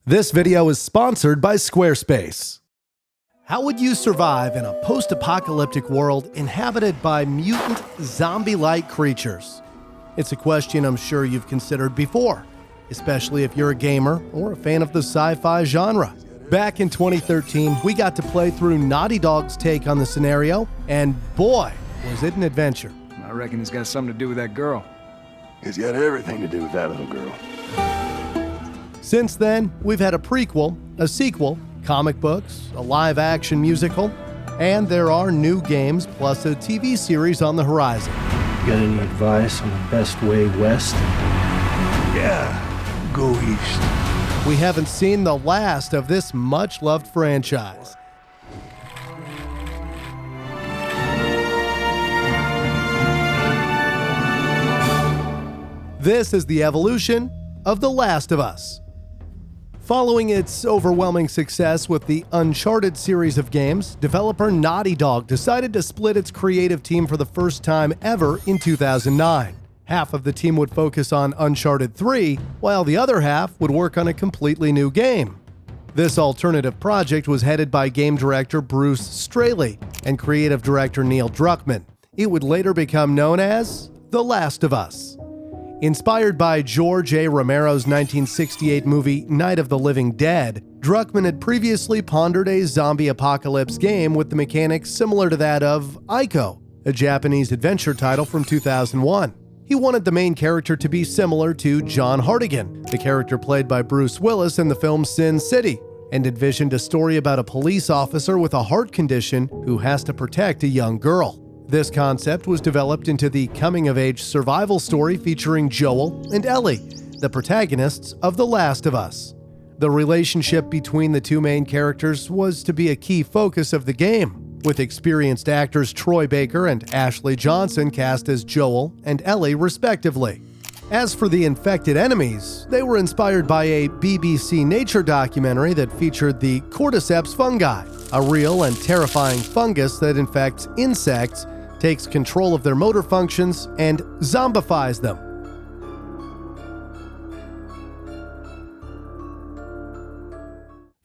This video is sponsored by Squarespace. How would you survive in a post-apocalyptic world inhabited by mutant, zombie-like creatures? It's a question I'm sure you've considered before, especially if you're a gamer or a fan of the sci-fi genre. Back in 2013, we got to play through Naughty Dog's take on the scenario, and boy, was it an adventure. I reckon it's got something to do with that girl. It's got everything to do with that little girl. Since then, we've had a prequel, a sequel, comic books, a live-action musical, and there are new games plus a TV series on the horizon. Got any advice on the best way west? Yeah, go east. We haven't seen the last of this much-loved franchise. This is the evolution of The Last of Us. Following its overwhelming success with the Uncharted series of games, developer Naughty Dog decided to split its creative team for the first time ever in 2009. Half of the team would focus on Uncharted 3, while the other half would work on a completely new game. This alternative project was headed by game director Bruce Straley and creative director Neil Druckmann. It would later become known as The Last of Us. Inspired by George A. Romero's 1968 movie Night of the Living Dead, Druckmann had previously pondered a zombie apocalypse game with the mechanics similar to that of Ico, a Japanese adventure title from 2001. He wanted the main character to be similar to John Hartigan, the character played by Bruce Willis in the film Sin City, and envisioned a story about a police officer with a heart condition who has to protect a young girl. This concept was developed into the coming-of-age survival story featuring Joel and Ellie, the protagonists of The Last of Us. The relationship between the two main characters was to be a key focus of the game, with experienced actors Troy Baker and Ashley Johnson cast as Joel and Ellie respectively. As for the infected enemies, they were inspired by a BBC Nature documentary that featured the cordyceps fungi, a real and terrifying fungus that infects insects, takes control of their motor functions, and zombifies them.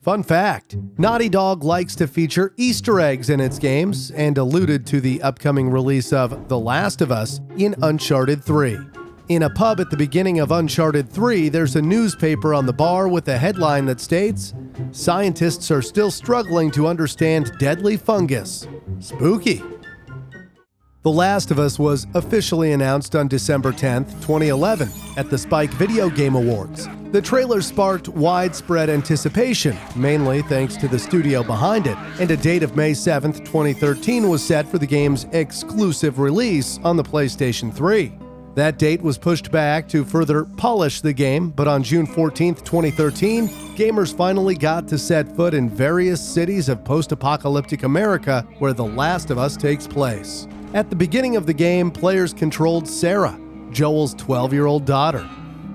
Fun fact, Naughty Dog likes to feature Easter eggs in its games and alluded to the upcoming release of The Last of Us in Uncharted 3. In a pub at the beginning of Uncharted 3, there's a newspaper on the bar with a headline that states, "Scientists are still struggling to understand deadly fungus." Spooky. The Last of Us was officially announced on December 10th, 2011, at the Spike Video Game Awards. The trailer sparked widespread anticipation, mainly thanks to the studio behind it, and a date of May 7th, 2013 was set for the game's exclusive release on the PlayStation 3. That date was pushed back to further polish the game, but on June 14th, 2013, gamers finally got to set foot in various cities of post-apocalyptic America where The Last of Us takes place. At the beginning of the game, players controlled Sarah, Joel's 12-year-old daughter.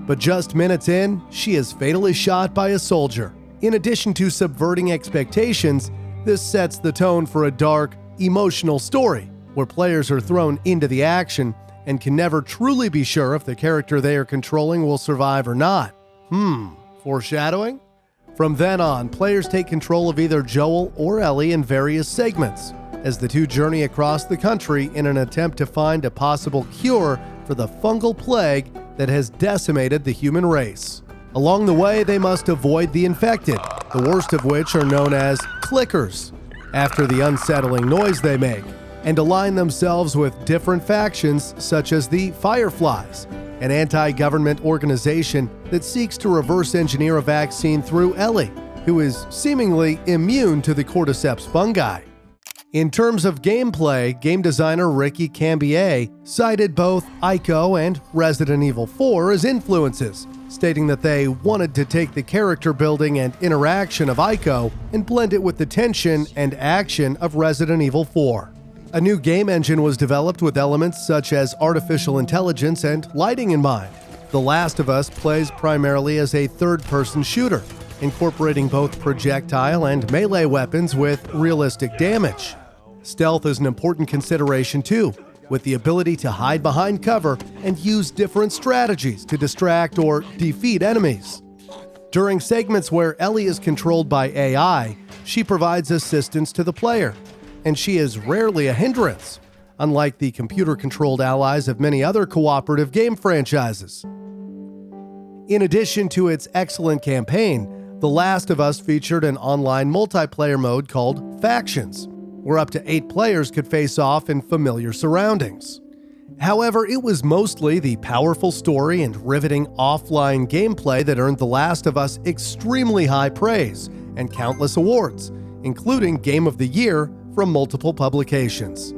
But just minutes in, she is fatally shot by a soldier. In addition to subverting expectations, this sets the tone for a dark, emotional story where players are thrown into the action and can never truly be sure if the character they are controlling will survive or not. Foreshadowing? From then on, players take control of either Joel or Ellie in various segments, as the two journey across the country in an attempt to find a possible cure for the fungal plague that has decimated the human race. Along the way, they must avoid the infected, the worst of which are known as clickers, after the unsettling noise they make, and align themselves with different factions such as the Fireflies, an anti-government organization that seeks to reverse engineer a vaccine through Ellie, who is seemingly immune to the cordyceps fungi. In terms of gameplay, game designer Ricky Cambier cited both Ico and Resident Evil 4 as influences, stating that they wanted to take the character building and interaction of Ico and blend it with the tension and action of Resident Evil 4. A new game engine was developed with elements such as artificial intelligence and lighting in mind. The Last of Us plays primarily as a third-person shooter, incorporating both projectile and melee weapons with realistic damage. Stealth is an important consideration too, with the ability to hide behind cover and use different strategies to distract or defeat enemies. During segments where Ellie is controlled by AI, she provides assistance to the player, and she is rarely a hindrance, unlike the computer-controlled allies of many other cooperative game franchises. In addition to its excellent campaign, The Last of Us featured an online multiplayer mode called Factions, where up to 8 players could face off in familiar surroundings. However, it was mostly the powerful story and riveting offline gameplay that earned The Last of Us extremely high praise and countless awards, including Game of the Year from multiple publications.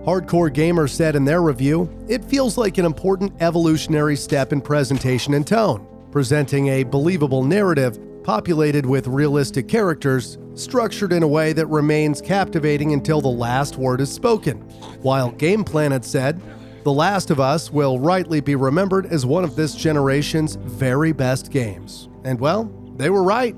Hardcore Gamer said in their review, "It feels like an important evolutionary step in presentation and tone, presenting a believable narrative populated with realistic characters, structured in a way that remains captivating until the last word is spoken." While Game Planet said, "The Last of Us will rightly be remembered as one of this generation's very best games." And well, they were right.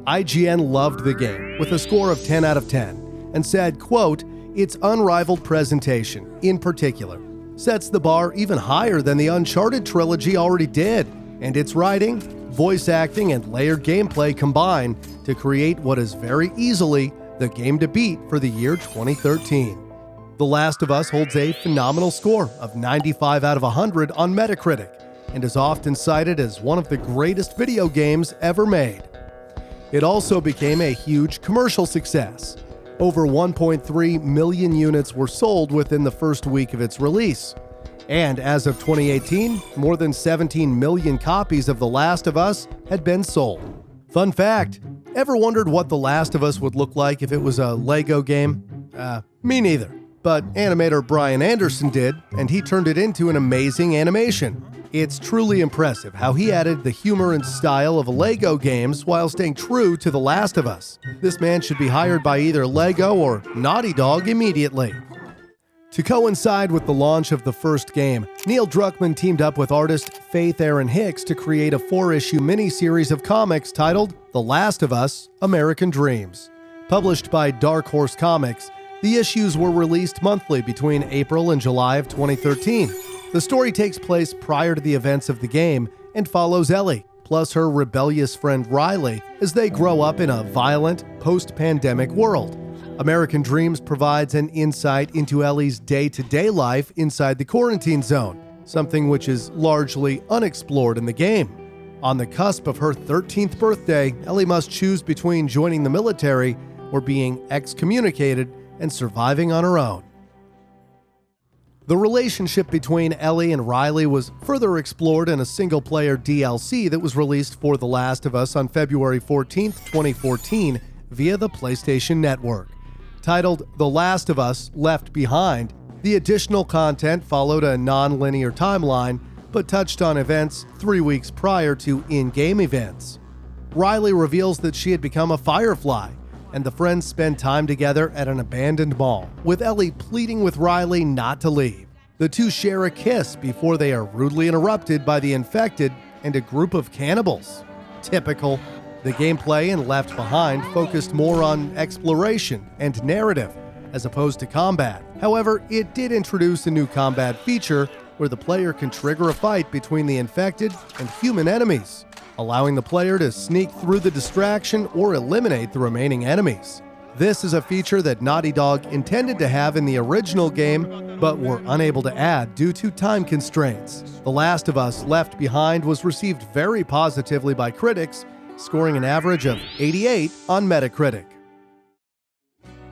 IGN loved the game with a score of 10 out of 10 and said, quote, "Its unrivaled presentation, in particular, sets the bar even higher than the Uncharted trilogy already did, and its writing, voice acting, and layered gameplay combine to create what is very easily the game to beat for the year 2013. The Last of Us holds a phenomenal score of 95 out of 100 on Metacritic and is often cited as one of the greatest video games ever made. It also became a huge commercial success. Over 1.3 million units were sold within the first week of its release. And as of 2018, more than 17 million copies of The Last of Us had been sold. Fun fact, ever wondered what The Last of Us would look like if it was a Lego game? Me neither. But animator Brian Anderson did, and he turned it into an amazing animation. It's truly impressive how he added the humor and style of Lego games while staying true to The Last of Us. This man should be hired by either Lego or Naughty Dog immediately. To coincide with the launch of the first game, Neil Druckmann teamed up with artist Faith Erin Hicks to create a 4-issue miniseries of comics titled The Last of Us: American Dreams. Published by Dark Horse Comics, the issues were released monthly between April and July of 2013. The story takes place prior to the events of the game and follows Ellie, plus her rebellious friend Riley, as they grow up in a violent, post-pandemic world. American Dreams provides an insight into Ellie's day-to-day life inside the quarantine zone, something which is largely unexplored in the game. On the cusp of her 13th birthday, Ellie must choose between joining the military or being excommunicated and surviving on her own. The relationship between Ellie and Riley was further explored in a single-player DLC that was released for The Last of Us on February 14, 2014 via the PlayStation Network. Titled The Last of Us Left Behind, the additional content followed a non-linear timeline but touched on events 3 weeks prior to in-game events. Riley reveals that she had become a Firefly, and the friends spend time together at an abandoned mall, with Ellie pleading with Riley not to leave. The two share a kiss before they are rudely interrupted by the infected and a group of cannibals. Typical. The gameplay in Left Behind focused more on exploration and narrative, as opposed to combat. However, it did introduce a new combat feature where the player can trigger a fight between the infected and human enemies, allowing the player to sneak through the distraction or eliminate the remaining enemies. This is a feature that Naughty Dog intended to have in the original game, but were unable to add due to time constraints. The Last of Us Left Behind was received very positively by critics, scoring an average of 88 on Metacritic.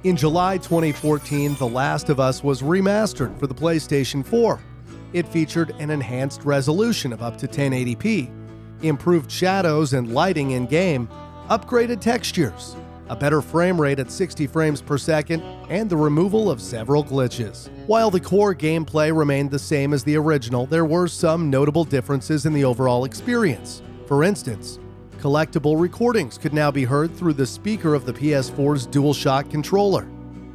In July 2014, The Last of Us was remastered for the PlayStation 4. It featured an enhanced resolution of up to 1080p, improved shadows and lighting in-game, upgraded textures, a better frame rate at 60 frames per second, and the removal of several glitches. While the core gameplay remained the same as the original, there were some notable differences in the overall experience. For instance, collectible recordings could now be heard through the speaker of the PS4's DualShock controller,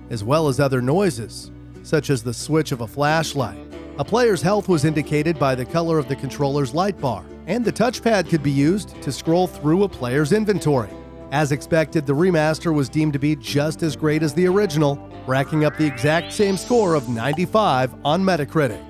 as well as other noises, such as the switch of a flashlight. A player's health was indicated by the color of the controller's light bar, and the touchpad could be used to scroll through a player's inventory. As expected, the remaster was deemed to be just as great as the original, racking up the exact same score of 95 on Metacritic.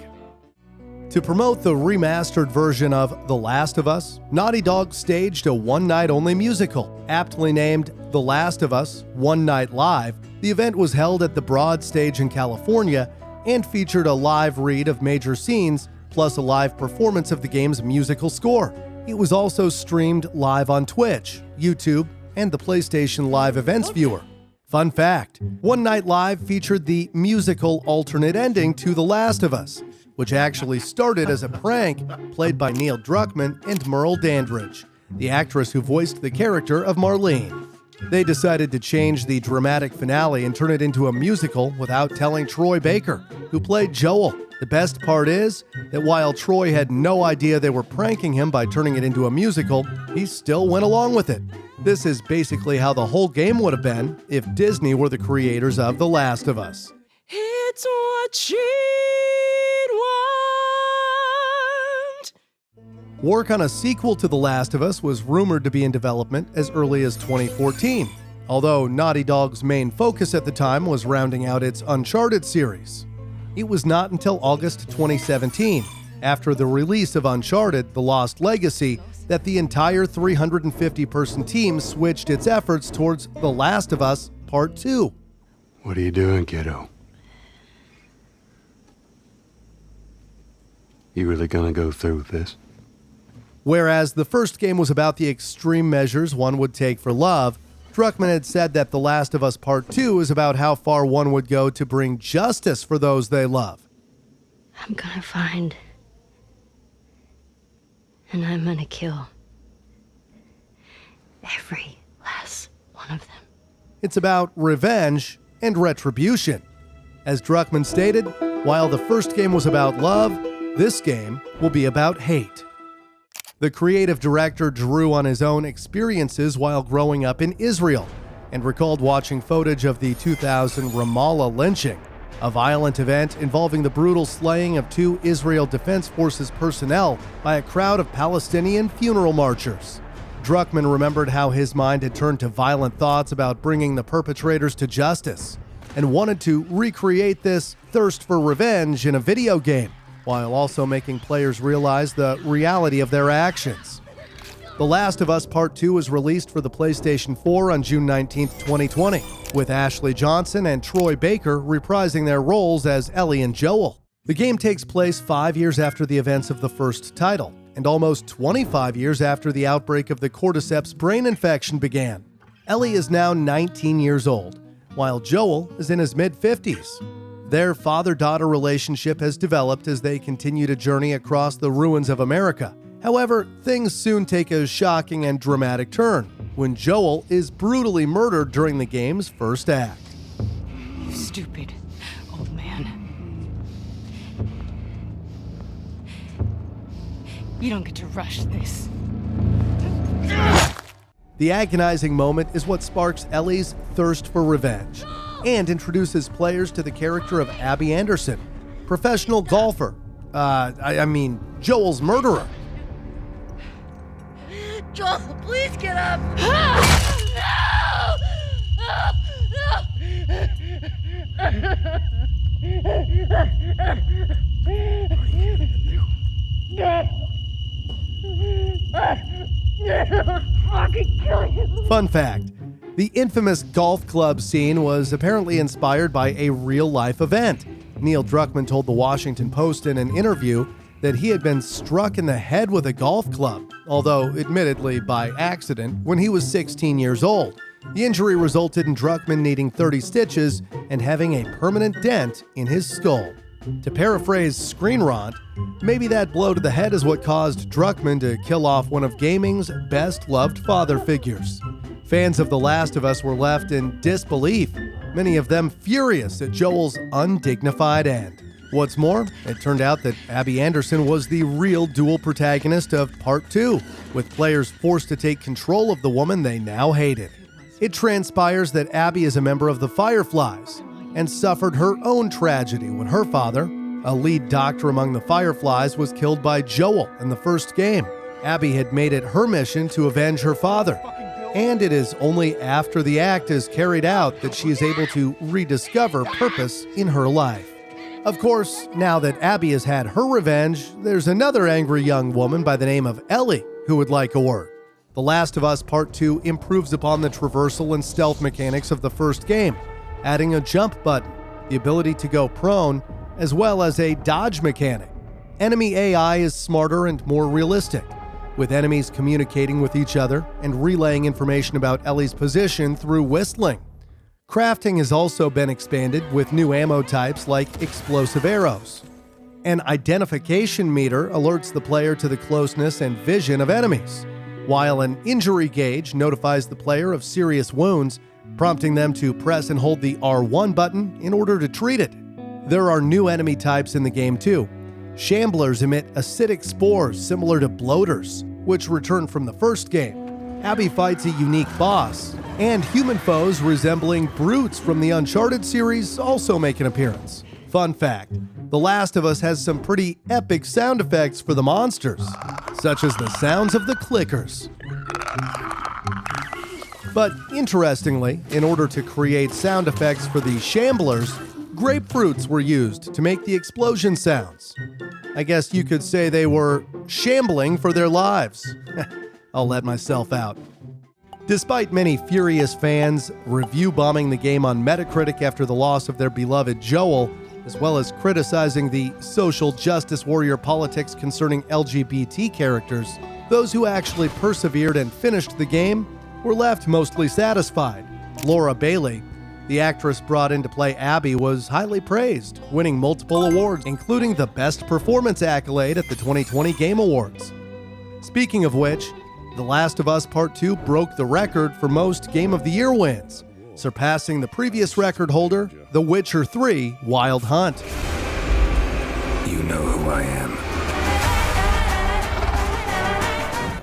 To promote the remastered version of The Last of Us, Naughty Dog staged a one-night-only musical. Aptly named The Last of Us One Night Live, the event was held at the Broad Stage in California and featured a live read of major scenes, plus a live performance of the game's musical score. It was also streamed live on Twitch, YouTube, and the PlayStation Live Events viewer. Fun fact, One Night Live featured the musical alternate ending to The Last of Us, which actually started as a prank played by Neil Druckmann and Merle Dandridge, the actress who voiced the character of Marlene. They decided to change the dramatic finale and turn it into a musical without telling Troy Baker, who played Joel. The best part is that while Troy had no idea they were pranking him by turning it into a musical, he still went along with it. This is basically how the whole game would have been if Disney were the creators of The Last of Us. It's what she'd want. Work on a sequel to The Last of Us was rumored to be in development as early as 2014, although Naughty Dog's main focus at the time was rounding out its Uncharted series. It was not until August 2017, after the release of Uncharted: The Lost Legacy, that the entire 350-person team switched its efforts towards The Last of Us Part 2. What are you doing, kiddo? You really gonna go through with this? Whereas the first game was about the extreme measures one would take for love, Druckmann had said that The Last of Us Part 2 is about how far one would go to bring justice for those they love. I'm gonna find, and I'm gonna kill every last one of them. It's about revenge and retribution. As Druckmann stated, while the first game was about love, this game will be about hate. The creative director drew on his own experiences while growing up in Israel and recalled watching footage of the 2000 Ramallah lynching, a violent event involving the brutal slaying of 2 Israel Defense Forces personnel by a crowd of Palestinian funeral marchers. Druckmann remembered how his mind had turned to violent thoughts about bringing the perpetrators to justice and wanted to recreate this thirst for revenge in a video game, while also making players realize the reality of their actions. The Last of Us Part 2 was released for the PlayStation 4 on June 19, 2020, with Ashley Johnson and Troy Baker reprising their roles as Ellie and Joel. The game takes place 5 years after the events of the first title, and almost 25 years after the outbreak of the cordyceps brain infection began. Ellie is now 19 years old, while Joel is in his mid-50s. Their father-daughter relationship has developed as they continue to journey across the ruins of America. However, things soon take a shocking and dramatic turn when Joel is brutally murdered during the game's first act. You stupid old man. You don't get to rush this. The agonizing moment is what sparks Ellie's thirst for revenge and introduces players to the character of Abby Anderson, professional golfer. Joel's murderer. Joel, please get up! Fun fact, the infamous golf club scene was apparently inspired by a real-life event. Neil Druckmann told the Washington Post in an interview that he had been struck in the head with a golf club, although admittedly by accident, when he was 16 years old. The injury resulted in Druckmann needing 30 stitches and having a permanent dent in his skull. To paraphrase Screen Rant, maybe that blow to the head is what caused Druckmann to kill off one of gaming's best-loved father figures. Fans of The Last of Us were left in disbelief, many of them furious at Joel's undignified end. What's more, it turned out that Abby Anderson was the real dual protagonist of Part 2, with players forced to take control of the woman they now hated. It transpires that Abby is a member of the Fireflies and suffered her own tragedy when her father, a lead doctor among the Fireflies, was killed by Joel in the first game. Abby had made it her mission to avenge her father, and it is only after the act is carried out that she is able to rediscover purpose in her life. Of course, now that Abby has had her revenge, there's another angry young woman by the name of Ellie who would like a word. The Last of Us Part 2 improves upon the traversal and stealth mechanics of the first game, adding a jump button, the ability to go prone, as well as a dodge mechanic. Enemy AI is smarter and more realistic, with enemies communicating with each other and relaying information about Ellie's position through whistling. Crafting has also been expanded with new ammo types like explosive arrows. An identification meter alerts the player to the closeness and vision of enemies, while an injury gauge notifies the player of serious wounds, prompting them to press and hold the R1 button in order to treat it. There are new enemy types in the game too. Shamblers emit acidic spores similar to bloaters, which return from the first game. Abby fights a unique boss, and human foes resembling brutes from the Uncharted series also make an appearance. Fun fact, The Last of Us has some pretty epic sound effects for the monsters, such as the sounds of the clickers. But interestingly, in order to create sound effects for the Shamblers, grapefruits were used to make the explosion sounds. I guess you could say they were shambling for their lives. I'll let myself out. Despite many furious fans review bombing the game on Metacritic after the loss of their beloved Joel, as well as criticizing the social justice warrior politics concerning LGBT characters, those who actually persevered and finished the game were left mostly satisfied. Laura Bailey, the actress brought in to play Abby, was highly praised, winning multiple awards, including the Best Performance accolade at the 2020 Game Awards. Speaking of which, The Last of Us Part 2 broke the record for most Game of the Year wins, surpassing the previous record holder, The Witcher 3 Wild Hunt. You know who I am.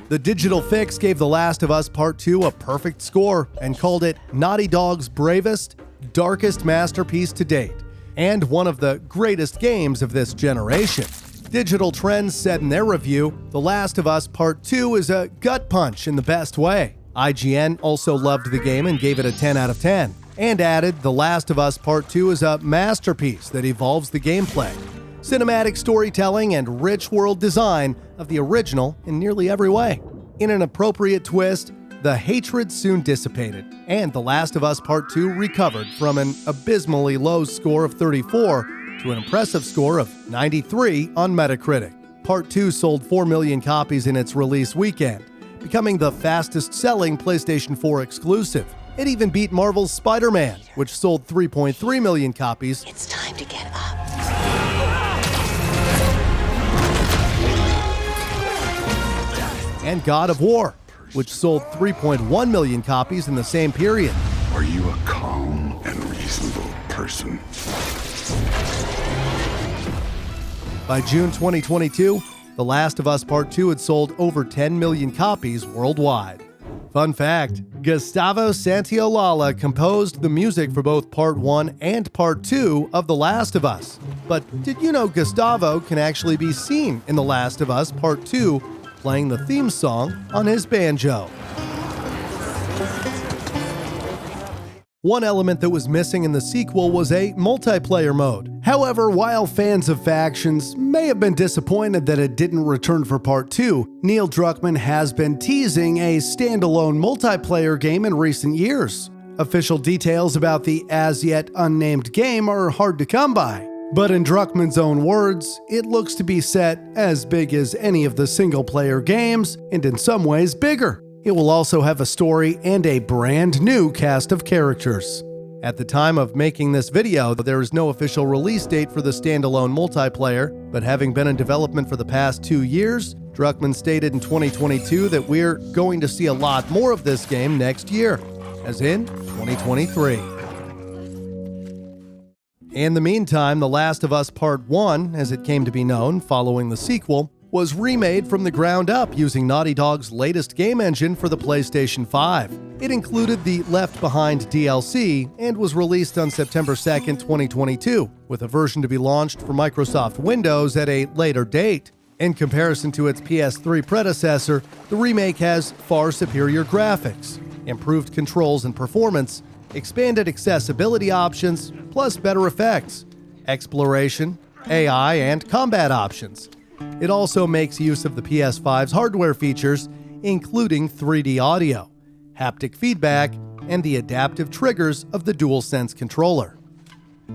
The Digital Fix gave The Last of Us Part 2 a perfect score and called it Naughty Dog's bravest, darkest masterpiece to date, and one of the greatest games of this generation. Digital Trends said in their review, The Last of Us Part 2 is a gut punch in the best way. IGN also loved the game and gave it a 10 out of 10, and added The Last of Us Part 2 is a masterpiece that evolves the gameplay, cinematic storytelling, and rich world design of the original in nearly every way. In an appropriate twist, the hatred soon dissipated, and The Last of Us Part 2 recovered from an abysmally low score of 34 to an impressive score of 93 on Metacritic. Part 2 sold 4 million copies in its release weekend, becoming the fastest-selling PlayStation 4 exclusive. It even beat Marvel's Spider-Man, which sold 3.3 million copies. It's time to get up. And God of War, which sold 3.1 million copies in the same period. Are you a calm and reasonable person? By June 2022, The Last of Us Part 2 had sold over 10 million copies worldwide. Fun fact, Gustavo Santaolalla composed the music for both Part 1 and Part 2 of The Last of Us. But did you know Gustavo can actually be seen in The Last of Us Part 2 playing the theme song on his banjo? One element that was missing in the sequel was a multiplayer mode. However, while fans of Factions may have been disappointed that it didn't return for Part 2, Neil Druckmann has been teasing a standalone multiplayer game in recent years. Official details about the as-yet unnamed game are hard to come by, but in Druckmann's own words, it looks to be set as big as any of the single-player games, and in some ways bigger. It will also have a story and a brand new cast of characters. At the time of making this video, there is no official release date for the standalone multiplayer, but having been in development for the past 2 years, Druckmann stated in 2022 that we're going to see a lot more of this game next year, as in 2023. In the meantime, The Last of Us Part 1, as it came to be known following the sequel, was remade from the ground up using Naughty Dog's latest game engine for the PlayStation 5. It included the Left Behind DLC and was released on September 2nd, 2022, with a version to be launched for Microsoft Windows at a later date. In comparison to its PS3 predecessor, the remake has far superior graphics, improved controls and performance, expanded accessibility options, plus better effects. exploration, AI, and combat options. It also makes use of the PS5's hardware features, including 3D audio, haptic feedback, and the adaptive triggers of the DualSense controller.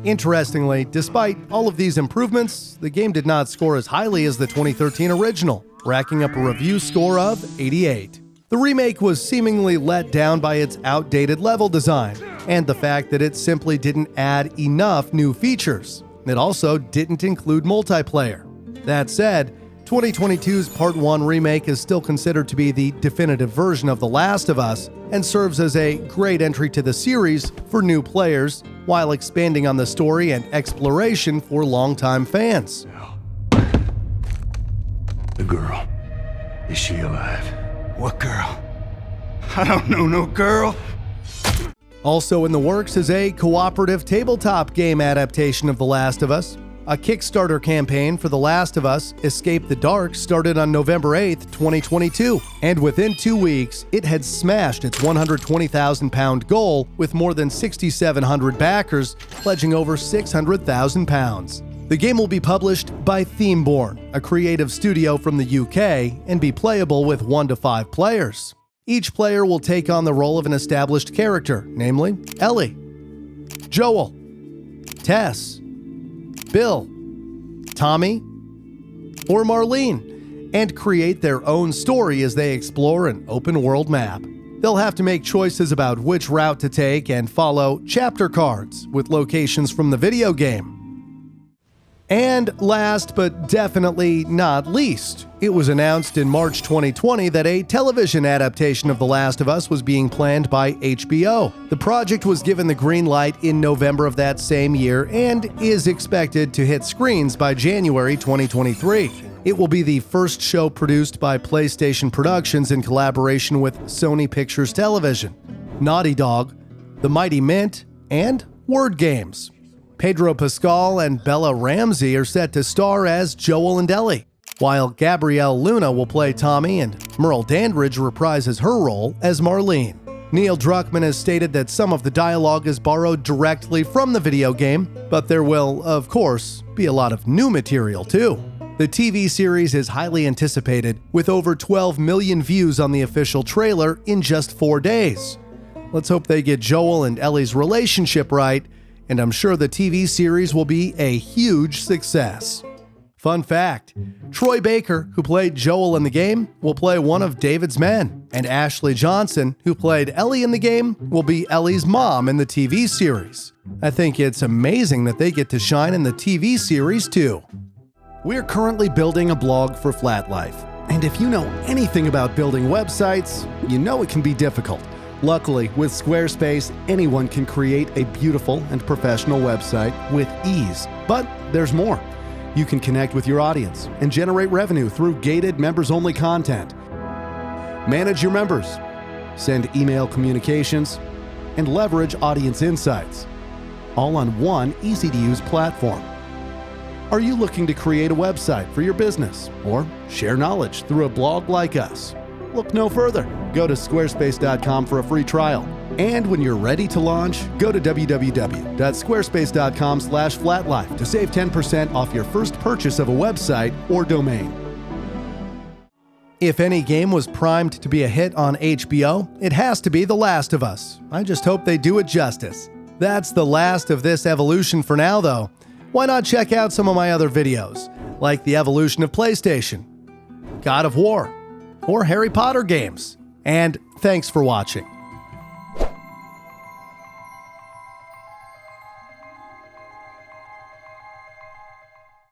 Interestingly, despite all of these improvements, the game did not score as highly as the 2013 original, racking up a review score of 88. The remake was seemingly let down by its outdated level design, and the fact that it simply didn't add enough new features. It also didn't include multiplayer. That said, 2022's Part 1 remake is still considered to be the definitive version of The Last of Us and serves as a great entry to the series for new players while expanding on the story and exploration for longtime fans. The girl. Is she alive? What girl? I don't know no girl. Also in the works is a cooperative tabletop game adaptation of The Last of Us. A Kickstarter campaign for The Last of Us, Escape the Dark, started on November 8, 2022, and within 2 weeks, it had smashed its £120,000 goal with more than 6,700 backers, pledging over £600,000. The game will be published by Themeborne, a creative studio from the UK, and be playable with 1 to 5 players. Each player will take on the role of an established character, namely Ellie, Joel, Tess, Bill, Tommy, or Marlene, and create their own story as they explore an open-world map. They'll have to make choices about which route to take and follow chapter cards with locations from the video game. And last but definitely not least, it was announced in March 2020 that a television adaptation of The Last of Us was being planned by HBO. The project was given the green light in November of that same year and is expected to hit screens by January 2023. It will be the first show produced by PlayStation Productions in collaboration with Sony Pictures Television, Naughty Dog, The Mighty Mint, and Word Games. Pedro Pascal and Bella Ramsey are set to star as Joel and Ellie, while Gabrielle Luna will play Tommy and Merle Dandridge reprises her role as Marlene. Neil Druckmann has stated that some of the dialogue is borrowed directly from the video game, but there will, of course, be a lot of new material too. The TV series is highly anticipated, with over 12 million views on the official trailer in just 4 days. Let's hope they get Joel and Ellie's relationship right, and I'm sure the TV series will be a huge success. Fun fact, Troy Baker, who played Joel in the game, will play one of David's men, and Ashley Johnson, who played Ellie in the game, will be Ellie's mom in the TV series. I think it's amazing that they get to shine in the TV series too. We're currently building a blog for Flatlife, and if you know anything about building websites, you know it can be difficult. Luckily, with Squarespace, anyone can create a beautiful and professional website with ease. But there's more. You can connect with your audience and generate revenue through gated members-only content. Manage your members, send email communications, and leverage audience insights, all on one easy-to-use platform. Are you looking to create a website for your business or share knowledge through a blog like us? Look no further. Go to squarespace.com for a free trial. And when you're ready to launch, go to www.squarespace.com/flatlife to save 10% off your first purchase of a website or domain. If any game was primed to be a hit on HBO, it has to be The Last of Us. I just hope they do it justice. That's the last of this evolution for now, though. Why not check out some of my other videos, like the evolution of PlayStation, God of War, or Harry Potter games. And thanks for watching.